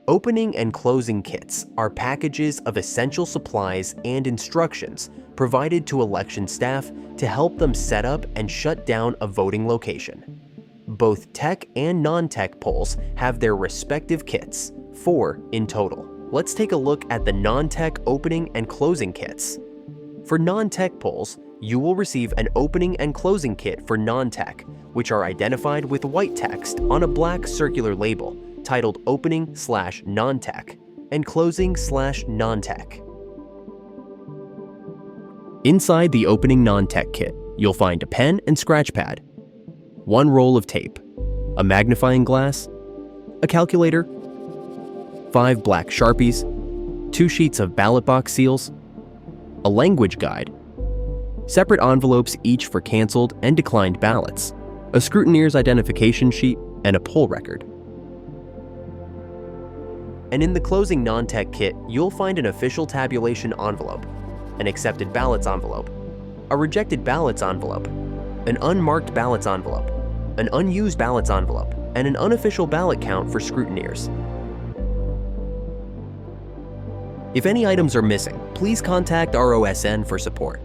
Opening and closing kits are packages of essential supplies and instructions provided to election staff to help them set up and shut down a voting location. Both tech and non-tech polls have their respective kits, 4 in total. Let's take a look at the non-tech opening and closing kits. For non-tech polls, you will receive an opening and closing kit for non-tech, which are identified with white text on a black circular label titled Opening/Non-Tech and Closing/Non-Tech. Inside the Opening Non-Tech kit, you'll find a pen and scratch pad, 1 roll of tape, a magnifying glass, a calculator, 5 black Sharpies, 2 sheets of ballot box seals, a language guide, separate envelopes each for canceled and declined ballots, a scrutineer's identification sheet, and a poll record. And in the closing non-tech kit, you'll find an official tabulation envelope, an accepted ballots envelope, a rejected ballots envelope, an unmarked ballots envelope, an unused ballots envelope, and an unofficial ballot count for scrutineers. If any items are missing, please contact ROSN for support.